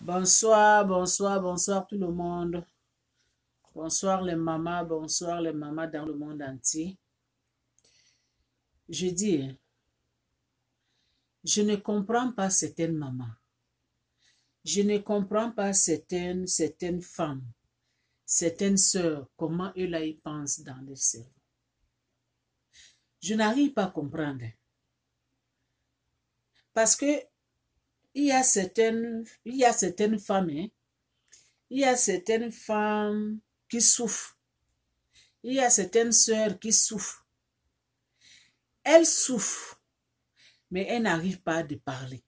Bonsoir, bonsoir, bonsoir tout le monde. Bonsoir les mamas dans le monde entier. Je dis, je ne comprends pas certaines mamans. Je ne comprends pas certaines femmes, certaines sœurs, comment eux là ils pensent dans leur cerveau. Je n'arrive pas à comprendre. Parce que il y a certaines femmes, hein, il y a certaines femmes qui souffrent. Il y a certaines sœurs qui souffrent. Elles souffrent, mais elles n'arrivent pas à parler.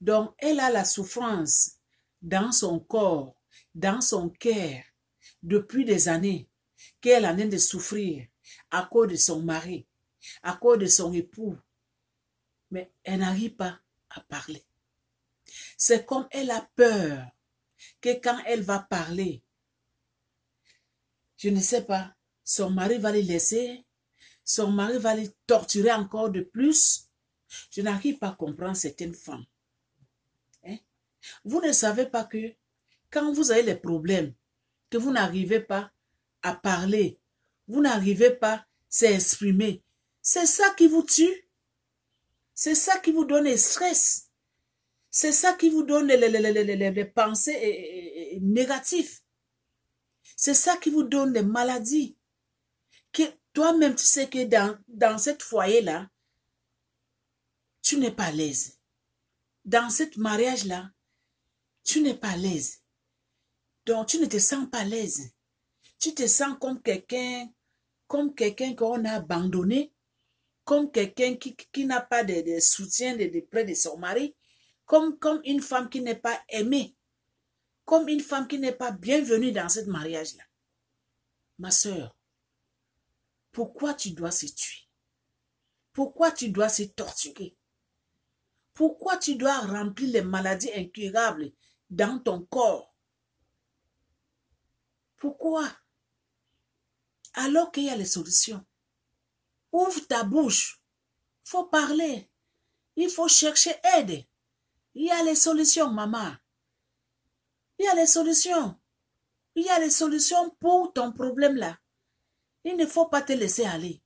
Donc, elle a la souffrance dans son corps, dans son cœur, depuis des années, qu'elle est en train de souffrir à cause de son mari, à cause de son époux. Mais elle n'arrive pas à parler. C'est comme elle a peur que quand elle va parler, je ne sais pas, son mari va les laisser, son mari va les torturer encore de plus. Je n'arrive pas à comprendre certaines femmes. Hein? Vous ne savez pas que quand vous avez les problèmes, que vous n'arrivez pas à parler, vous n'arrivez pas à s'exprimer, c'est ça qui vous tue. C'est ça qui vous donne le stress. C'est ça qui vous donne les pensées négatives. C'est ça qui vous donne des maladies. Que toi-même, tu sais que dans ce foyer-là, tu n'es pas à l'aise. Dans ce mariage-là, tu n'es pas à l'aise. Donc, tu ne te sens pas à l'aise. Tu te sens comme quelqu'un qu'on a abandonné, comme quelqu'un qui n'a pas de soutien près de son mari, comme une femme qui n'est pas aimée, comme une femme qui n'est pas bienvenue dans ce mariage-là. Ma sœur, pourquoi tu dois se tuer? Pourquoi tu dois se torturer? Pourquoi tu dois remplir les maladies incurables dans ton corps? Pourquoi? Alors qu'il y a les solutions. Ouvre ta bouche. Il faut parler. Il faut chercher aide. Il y a les solutions, maman. Il y a les solutions. Il y a les solutions pour ton problème là. Il ne faut pas te laisser aller.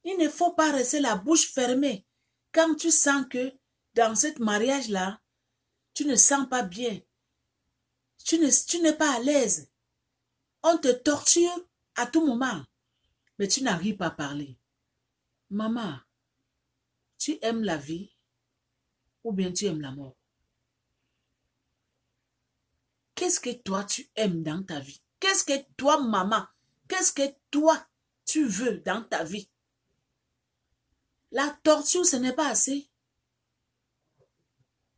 Il ne faut pas rester la bouche fermée quand tu sens que dans ce mariage-là, tu ne sens pas bien. Tu n'es pas à l'aise. On te torture à tout moment, mais tu n'arrives pas à parler. Maman, tu aimes la vie ou bien tu aimes la mort? Qu'est-ce que toi tu aimes dans ta vie? Qu'est-ce que toi, maman, qu'est-ce que toi tu veux dans ta vie? La torture, ce n'est pas assez.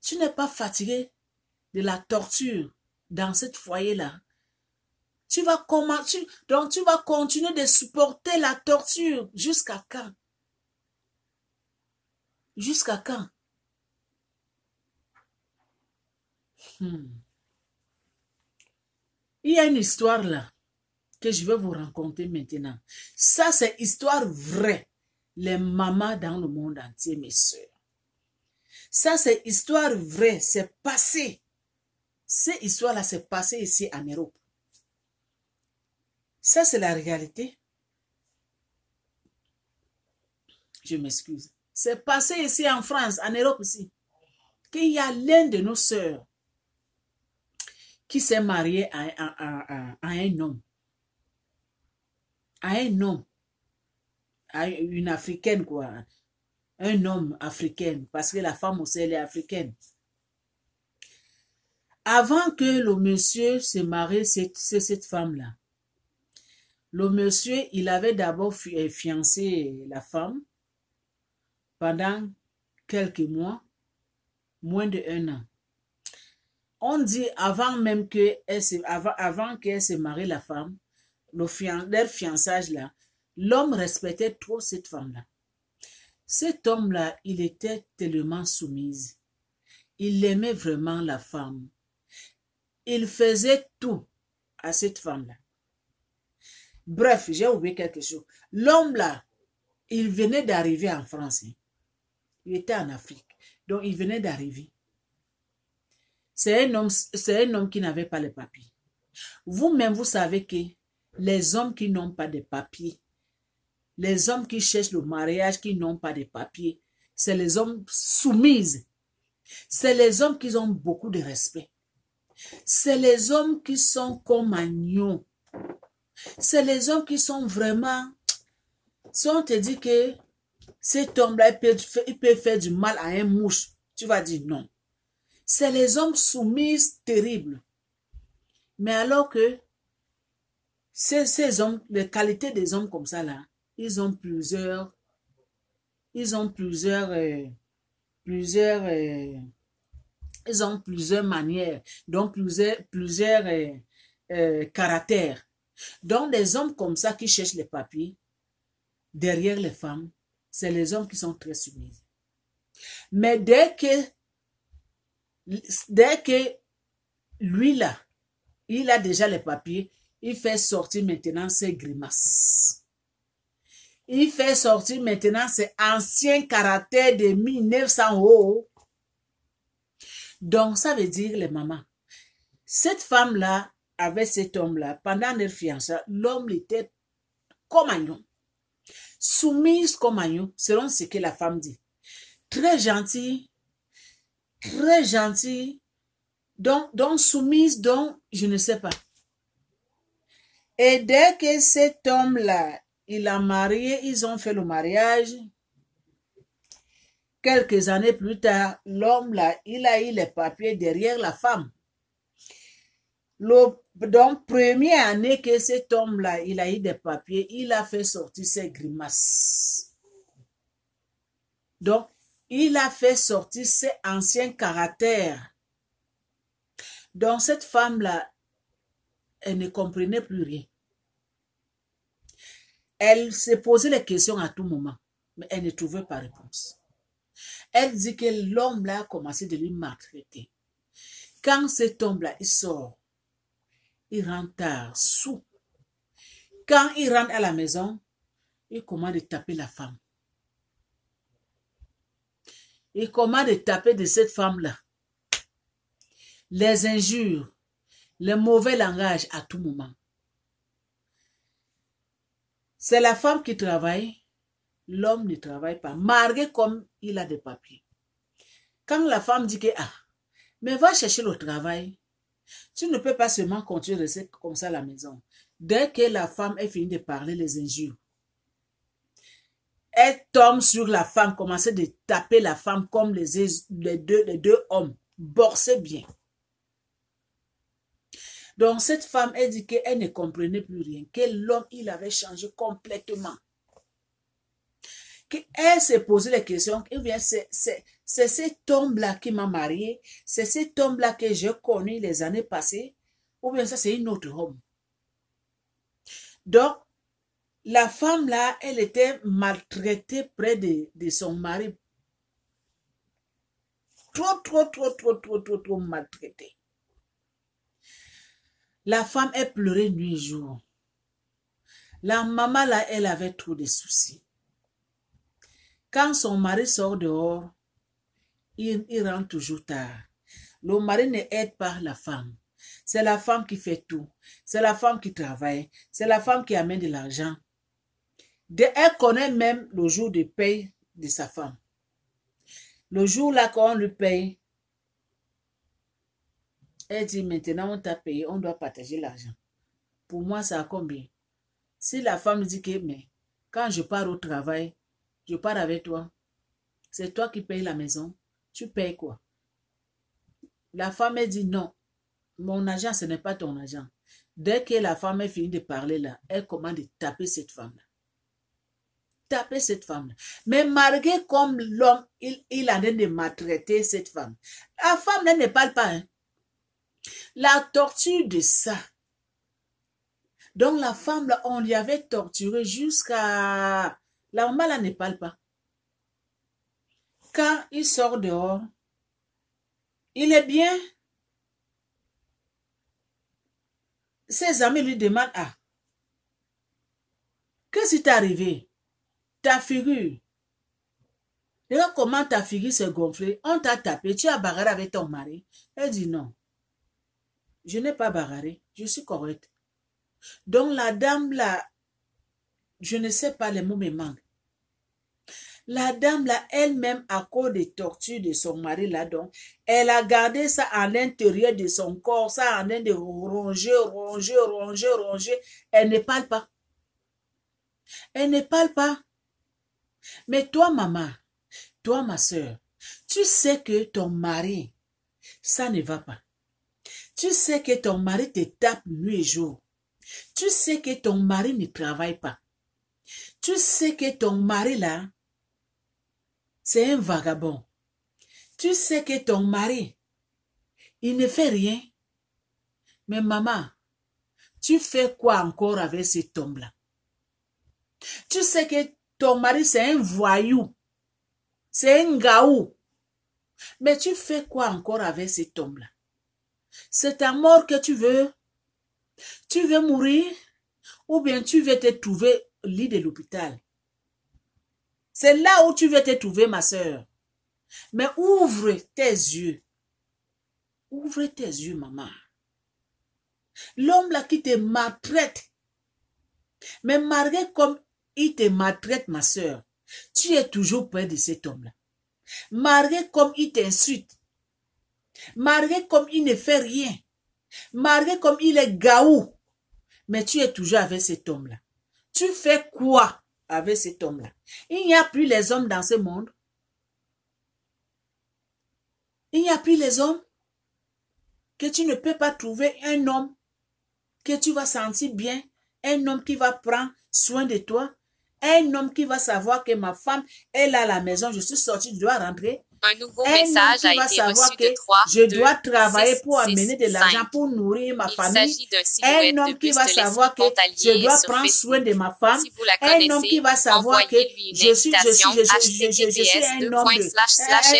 Tu n'es pas fatigué de la torture dans ce foyer-là. Donc tu vas continuer de supporter la torture jusqu'à quand? Jusqu'à quand? Il y a une histoire là que je vais vous raconter maintenant. Ça, c'est histoire vraie. Les mamans dans le monde entier, mes soeurs. Ça, c'est histoire vraie. C'est passé. Cette histoire-là, c'est passé ici en Europe. Ça, c'est la réalité. Je m'excuse. C'est passé ici en France, en Europe aussi. Qu'il y a l'un de nos sœurs qui s'est marié à un homme. À un homme. À une africaine, quoi. Un homme africain. Parce que la femme aussi, elle est africaine. Avant que le monsieur se marie, c'est cette femme-là. Le monsieur, il avait d'abord fiancé la femme pendant quelques mois, moins d'1 an. On dit avant même avant qu'elle se marie la femme, leur fiançage là, l'homme respectait trop cette femme-là. Cet homme-là, il était tellement soumis. Il aimait vraiment la femme. Il faisait tout à cette femme-là. Bref, j'ai oublié quelque chose. L'homme là, il venait d'arriver en France. Il était en Afrique. Donc, il venait d'arriver. c'est un homme qui n'avait pas les papiers. Vous-même, vous savez que les hommes qui n'ont pas de papiers, les hommes qui cherchent le mariage, qui n'ont pas de papiers, c'est les hommes soumis. C'est les hommes qui ont beaucoup de respect. C'est les hommes qui sont comme agneaux. C'est les hommes qui sont vraiment... Si on te dit que cet homme-là, il peut faire du mal à un mouche, tu vas dire non. C'est les hommes soumis terribles. Mais alors que ces hommes, les qualités des hommes comme ça là, ils ont plusieurs manières, donc plusieurs caractères. Donc les hommes comme ça qui cherchent les papiers, derrière les femmes, c'est les hommes qui sont très soumis. Mais dès que lui là, il a déjà les papiers, il fait sortir maintenant ses grimaces. Il fait sortir maintenant ses anciens caractères de 1900 euros. Donc, ça veut dire, les mamans, cette femme-là, avec cet homme-là, pendant leur fiançailles, l'homme était comme agneau. Soumise comme agneau, selon ce que la femme dit. Très gentil, donc soumise, donc je ne sais pas. Et dès que cet homme-là, il a marié, ils ont fait le mariage, quelques années plus tard, l'homme-là, il a eu les papiers derrière la femme. Donc, première année que cet homme-là, il a eu des papiers, il a fait sortir ses grimaces. Donc, il a fait sortir ses anciens caractères. Donc, cette femme-là, elle ne comprenait plus rien. Elle se posait les questions à tout moment, mais elle ne trouvait pas réponse. Elle dit que l'homme-là a commencé de lui maltraiter. Quand cet homme-là, il sort, il rentre tard, sous. Quand il rentre à la maison, il commence de taper la femme. Il commence de taper de cette femme-là. Les injures, les mauvais langages à tout moment. C'est la femme qui travaille, l'homme ne travaille pas, malgré comme il a des papiers. Quand la femme dit que, mais va chercher le travail, tu ne peux pas seulement continuer de rester comme ça à la maison. Dès que la femme est finie de parler les injures, elle tombe sur la femme, commence de taper la femme comme les deux hommes, borsés bien. Donc cette femme, elle dit qu'elle ne comprenait plus rien, que l'homme, il avait changé complètement. Qu'elle s'est posé les questions, eh bien c'est cet homme-là qui m'a mariée, c'est cet homme-là que j'ai connu les années passées, ou bien ça c'est une autre homme. Donc, la femme-là, elle était maltraitée près de son mari. Trop maltraitée. La femme, elle pleurait nuit et jour. La maman, là, elle avait trop de soucis. Quand son mari sort dehors, il rentre toujours tard. Le mari ne aide pas la femme. C'est la femme qui fait tout. C'est la femme qui travaille. C'est la femme qui amène de l'argent. Elle connaît même le jour de paye de sa femme. Le jour là qu'on lui paye, elle dit maintenant on t'a payé, on doit partager l'argent. Pour moi, ça a combien? Si la femme dit que mais quand je pars au travail, je pars avec toi. C'est toi qui payes la maison. Tu payes quoi? La femme elle dit non. Mon argent, ce n'est pas ton argent. Dès que la femme est finie de parler là, elle commence de taper cette femme-là. Taper cette femme-là. Mais malgré comme l'homme, il a de maltraiter cette femme. La femme là ne parle pas. Hein. La torture de ça. Donc la femme là, on lui avait torturé jusqu'à... La maman là ne parle pas. Quand il sort dehors, il est bien. Ses amis lui demandent, qu'est-ce qui t'est arrivé? Ta figure. Regarde comment ta figure s'est gonflée. On t'a tapé, tu as bagarré avec ton mari. Elle dit non. Je n'ai pas bagarré, je suis correcte. Donc la dame là, je ne sais pas, les mots me manquent. La dame là, elle-même, à cause des tortures de son mari là, donc, elle a gardé ça à l'intérieur de son corps, ça en train de ronger. Elle ne parle pas. Elle ne parle pas. Mais toi, maman, toi, ma soeur, tu sais que ton mari, ça ne va pas. Tu sais que ton mari te tape nuit et jour. Tu sais que ton mari ne travaille pas. Tu sais que ton mari là, c'est un vagabond. Tu sais que ton mari, il ne fait rien. Mais maman, tu fais quoi encore avec cet homme-là? Tu sais que ton mari, c'est un voyou. C'est un gaou. Mais tu fais quoi encore avec cet homme-là? C'est ta mort que tu veux? Tu veux mourir? Ou bien tu veux te trouver au lit de l'hôpital? C'est là où tu veux te trouver, ma soeur. Mais ouvre tes yeux. Ouvre tes yeux, maman. L'homme là qui te maltraite. Mais malgré comme il te maltraite, ma soeur, tu es toujours près de cet homme-là. Malgré comme il t'insulte. Malgré comme il ne fait rien. Malgré comme il est gaou. Mais tu es toujours avec cet homme-là. Tu fais quoi avec cet homme-là? Il n'y a plus les hommes dans ce monde. Il n'y a plus les hommes. Que tu ne peux pas trouver un homme que tu vas sentir bien. Un homme qui va prendre soin de toi. Un homme qui va savoir que ma femme, elle est à la maison, je suis sortie, je dois rentrer. Un nouveau message a été reçu de 3, je dois 2, travailler 6, pour amener 6, de l'argent 5. pour nourrir ma Il famille. s'agit d'un Un silhouette homme de qui buste va de savoir que l'esprit je Pontalier dois sur prendre soin Facebook. de ma femme. Si vous la Un homme qui connaissez, va savoir que envoyez-lui une je suis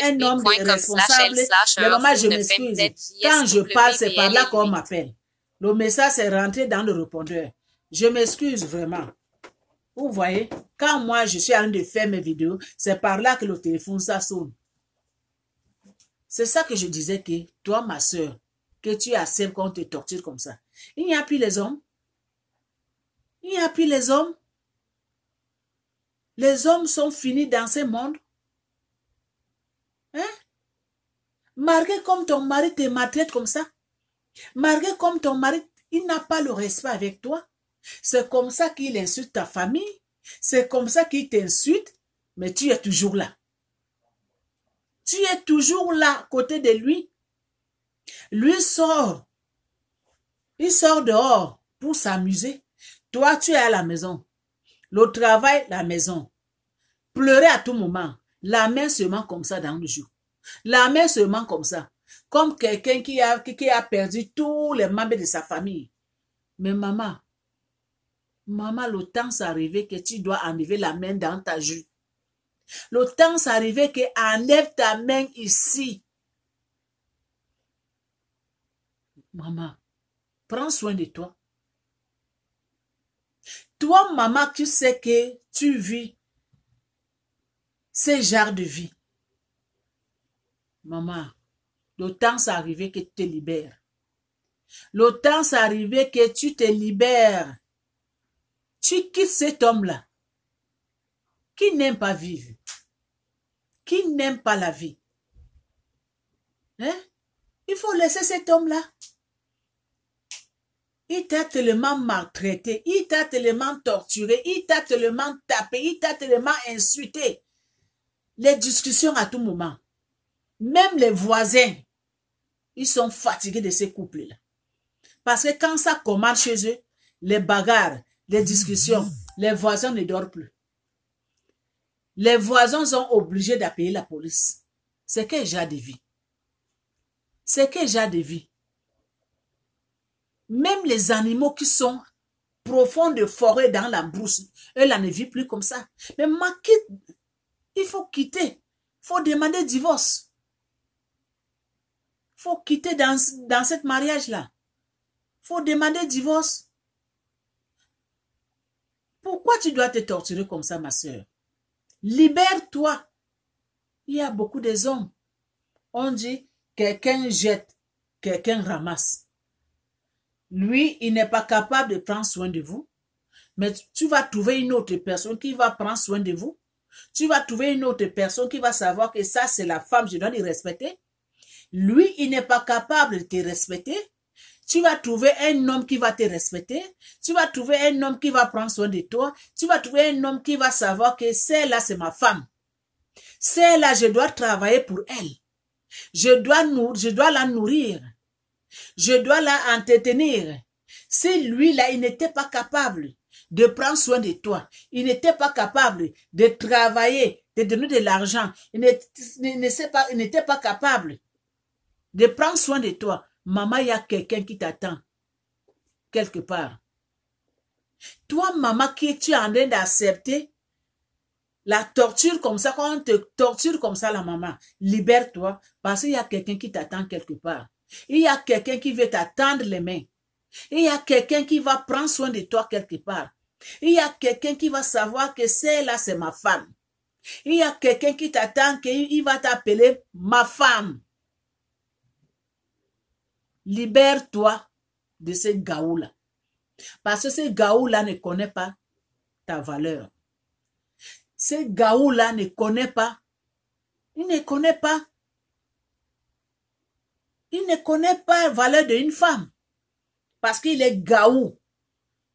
un homme responsable. Mais maman, je m'excuse. Quand je parle, c'est par là qu'on m'appelle. Le message est rentré dans le répondeur. Je m'excuse vraiment. Vous voyez, quand moi je suis en train de faire mes vidéos, c'est par là que le téléphone ça sonne. C'est ça que je disais que toi, ma soeur, que tu acceptes qu'on te torture comme ça. Il n'y a plus les hommes. Il n'y a plus les hommes. Les hommes sont finis dans ce monde. Hein? Malgré comme ton mari te maltraite comme ça. Malgré comme ton mari, il n'a pas le respect avec toi. C'est comme ça qu'il insulte ta famille. C'est comme ça qu'il t'insulte. Mais tu es toujours là. Tu es toujours là, à côté de lui. Lui sort. Il sort dehors pour s'amuser. Toi, tu es à la maison. Le travail, la maison. Pleurer à tout moment. La main seulement comme ça dans le jour. La main seulement comme ça. Comme quelqu'un qui a perdu tous les membres de sa famille. Mais maman, le temps s'est arrivé que tu dois enlever la main dans ta joue. Le temps s'est arrivé que enlève ta main ici. Maman, prends soin de toi. Toi, maman, tu sais que tu vis ce genre de vie. Maman, le temps s'est arrivé que tu te libères. Le temps s'est arrivé que tu te libères. Tu quittes cet homme-là qui n'aime pas vivre, qui n'aime pas la vie. Hein? Il faut laisser cet homme-là. Il t'a tellement maltraité, il t'a tellement torturé, il t'a tellement tapé, il t'a tellement insulté. Les discussions à tout moment. Même les voisins, ils sont fatigués de ces couples-là. Parce que quand ça commence chez eux, les bagarres, les discussions, les voisins ne dorment plus. Les voisins sont obligés d'appeler la police. C'est quel genre de vie? C'est quel genre de vie? Même les animaux qui sont profonds de forêt dans la brousse, eux là ne vivent plus comme ça. Mais il faut quitter. Il faut demander divorce. Il faut quitter dans ce mariage-là. Il faut demander divorce. Pourquoi tu dois te torturer comme ça, ma soeur? Libère-toi. Il y a beaucoup des hommes. On dit, quelqu'un jette, quelqu'un ramasse. Lui, il n'est pas capable de prendre soin de vous. Mais tu vas trouver une autre personne qui va prendre soin de vous. Tu vas trouver une autre personne qui va savoir que ça, c'est la femme, je dois le respecter. Lui, il n'est pas capable de te respecter. Tu vas trouver un homme qui va te respecter. Tu vas trouver un homme qui va prendre soin de toi. Tu vas trouver un homme qui va savoir que celle-là, c'est ma femme. Celle-là, je dois travailler pour elle. Je dois la nourrir. Je dois la entretenir. Si lui-là, il n'était pas capable de prendre soin de toi, il n'était pas capable de travailler, de donner de l'argent, il n'était pas capable de prendre soin de toi, maman, il y a quelqu'un qui t'attend quelque part. Toi, maman, qui tu es en train d'accepter la torture comme ça, quand on te torture comme ça, la maman, libère-toi, parce qu'il y a quelqu'un qui t'attend quelque part. Il y a quelqu'un qui veut t'attendre les mains. Il y a quelqu'un qui va prendre soin de toi quelque part. Il y a quelqu'un qui va savoir que celle-là, c'est ma femme. Il y a quelqu'un qui t'attend, qu'il va t'appeler ma femme. Libère-toi de ce gaou-là. Parce que ce gaou-là ne connaît pas ta valeur. Ce gaou-là ne connaît pas. Il ne connaît pas. Il ne connaît pas la valeur d'une femme. Parce qu'il est gaou.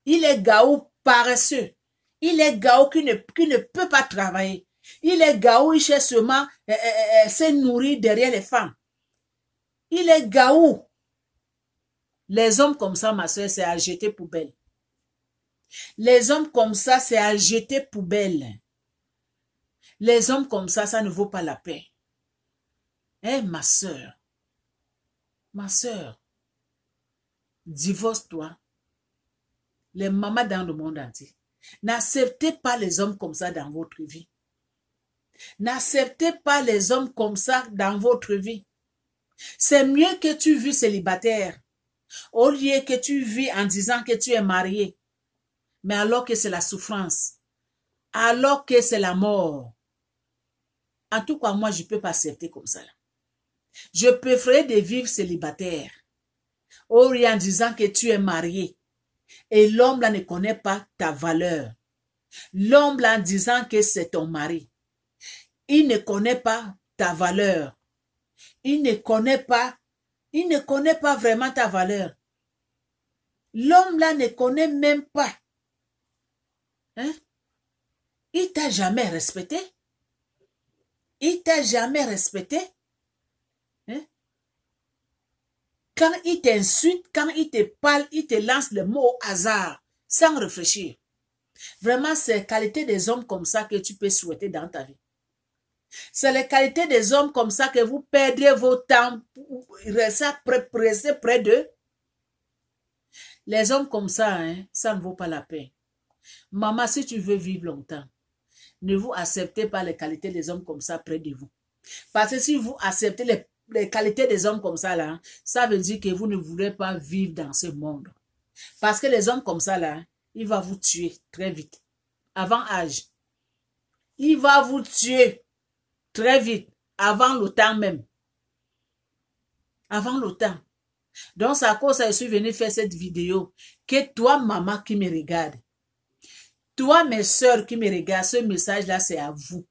Il est gaou paresseux. Il est gaou qui ne peut pas travailler. Il est gaou, il cherche seulement se nourrir derrière les femmes. Il est gaou. Les hommes comme ça, ma soeur, c'est à jeter poubelle. Les hommes comme ça, c'est à jeter poubelle. Les hommes comme ça ne vaut pas la paix. Eh, ma soeur, divorce-toi. Les mamans dans le monde entier. N'acceptez pas les hommes comme ça dans votre vie. N'acceptez pas les hommes comme ça dans votre vie. C'est mieux que tu vis célibataire, au lieu que tu vis en disant que tu es marié, mais alors que c'est la souffrance, alors que c'est la mort. En tout cas, moi, je ne peux pas accepter comme ça. Je préfère de vivre célibataire, au lieu en disant que tu es marié, et l'homme là ne connaît pas ta valeur. L'homme là en disant que c'est ton mari, il ne connaît pas ta valeur. Il ne connaît pas vraiment ta valeur. L'homme là ne connaît même pas. Hein? Il t'a jamais respecté. Il t'a jamais respecté. Hein? Quand il t'insulte, quand il te parle, il te lance le mot au hasard, sans réfléchir. Vraiment, c'est la qualité des hommes comme ça que tu peux souhaiter dans ta vie. C'est la qualité des hommes comme ça que vous perdrez vos temps pour rester pressé près d'eux. Les hommes comme ça, hein, ça ne vaut pas la peine. Maman, si tu veux vivre longtemps, ne vous acceptez pas les qualités des hommes comme ça près de vous. Parce que si vous acceptez les qualités des hommes comme ça, là, ça veut dire que vous ne voulez pas vivre dans ce monde. Parce que les hommes comme ça, là, il va vous tuer très vite. Avant âge. Il va vous tuer très vite, avant le temps même. Avant le temps. Donc, c'est à cause ça, je suis venue faire cette vidéo. Que toi, maman qui me regarde, toi, mes soeurs qui me regardent, ce message-là, c'est à vous.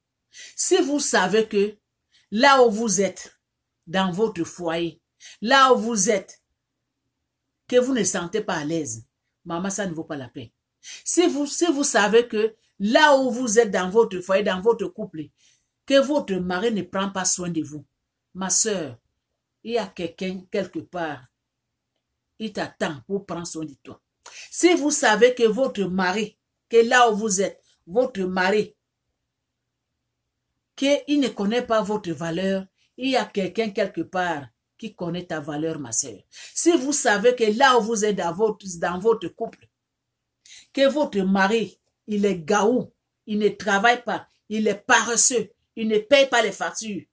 Si vous savez que là où vous êtes, dans votre foyer, là où vous êtes, que vous ne sentez pas à l'aise, maman, ça ne vaut pas la peine. Si vous savez que là où vous êtes dans votre foyer, dans votre couple, que votre mari ne prend pas soin de vous, ma soeur, il y a quelqu'un quelque part, il t'attend pour prendre soin de toi. Si vous savez que votre mari, que là où vous êtes, votre mari, qu'il ne connaît pas votre valeur, il y a quelqu'un quelque part qui connaît ta valeur, ma soeur. Si vous savez que là où vous êtes dans votre couple, que votre mari, il est gaou, il ne travaille pas, il est paresseux, il ne paye pas les factures,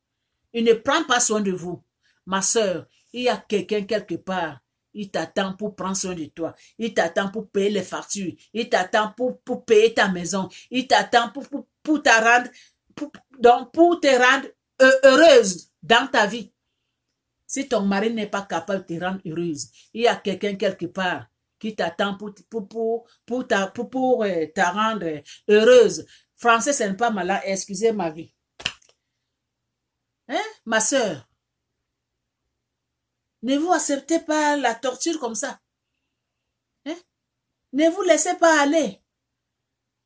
il ne prend pas soin de vous, ma soeur, il y a quelqu'un quelque part, il t'attend pour prendre soin de toi, il t'attend pour payer les factures, il t'attend pour payer ta maison, il t'attend pour te rendre heureuse dans ta vie. Si ton mari n'est pas capable de te rendre heureuse, il y a quelqu'un quelque part qui t'attend pour te rendre heureuse. Français, ce n'est pas malin, excusez ma vie. Hein, ma soeur? Ne vous acceptez pas la torture comme ça. Hein? Ne vous laissez pas aller.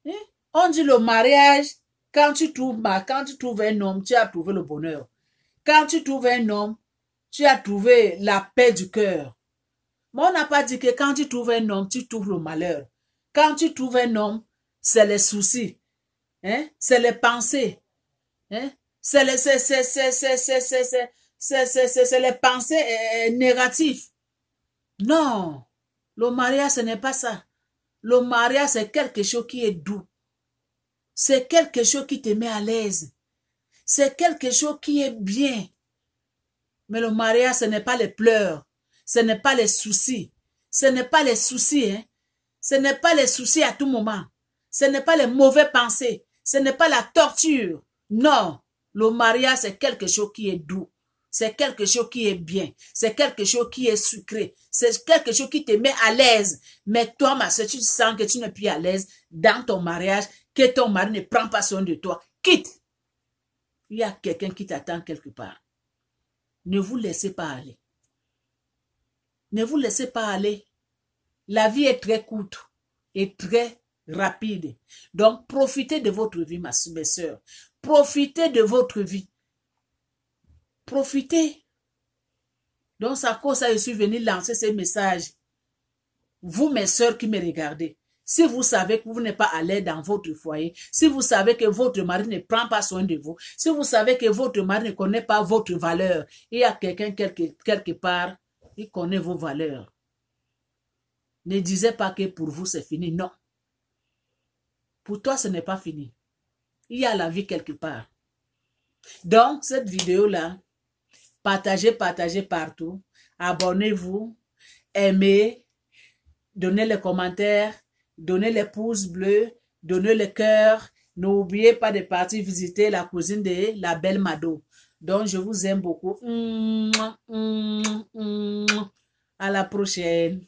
Hein? On dit le mariage, quand tu trouves un homme, tu as trouvé le bonheur. Quand tu trouves un homme, tu as trouvé la paix du cœur. Mais on n'a pas dit que quand tu trouves un homme, tu trouves le malheur. Quand tu trouves un homme, c'est les soucis. Hein? C'est les pensées. Hein? C'est les pensées négatives. Non. Le mariage, ce n'est pas ça. Le mariage, c'est quelque chose qui est doux. C'est quelque chose qui te met à l'aise. C'est quelque chose qui est bien. Mais le mariage, ce n'est pas les pleurs. Ce n'est pas les soucis. Ce n'est pas les soucis. Hein? Ce n'est pas les soucis à tout moment. Ce n'est pas les mauvaises pensées. Ce n'est pas la torture. Non. Le mariage, c'est quelque chose qui est doux. C'est quelque chose qui est bien. C'est quelque chose qui est sucré. C'est quelque chose qui te met à l'aise. Mais toi, ma soeur, tu sens que tu n'es plus à l'aise dans ton mariage, que ton mari ne prend pas soin de toi. Quitte. Il y a quelqu'un qui t'attend quelque part. Ne vous laissez pas aller. Ne vous laissez pas aller. La vie est très courte et très rapide. Donc, profitez de votre vie, ma soeur. Profitez de votre vie. Profitez. Donc, c'est à cause ça, je suis venu lancer ces messages. Vous, mes soeurs qui me regardez, si vous savez que vous n'êtes pas à l'aise dans votre foyer, si vous savez que votre mari ne prend pas soin de vous, si vous savez que votre mari ne connaît pas votre valeur, il y a quelqu'un quelque part, il connaît vos valeurs. Ne disez pas que pour vous c'est fini, non. Pour toi, ce n'est pas fini. Il y a la vie quelque part. Donc, cette vidéo-là, partagez partout. Abonnez-vous, aimez, donnez les commentaires, donnez les pouces bleus, donnez le cœur. N'oubliez pas de partir visiter la cousine de la belle Mado. Donc, je vous aime beaucoup. À la prochaine.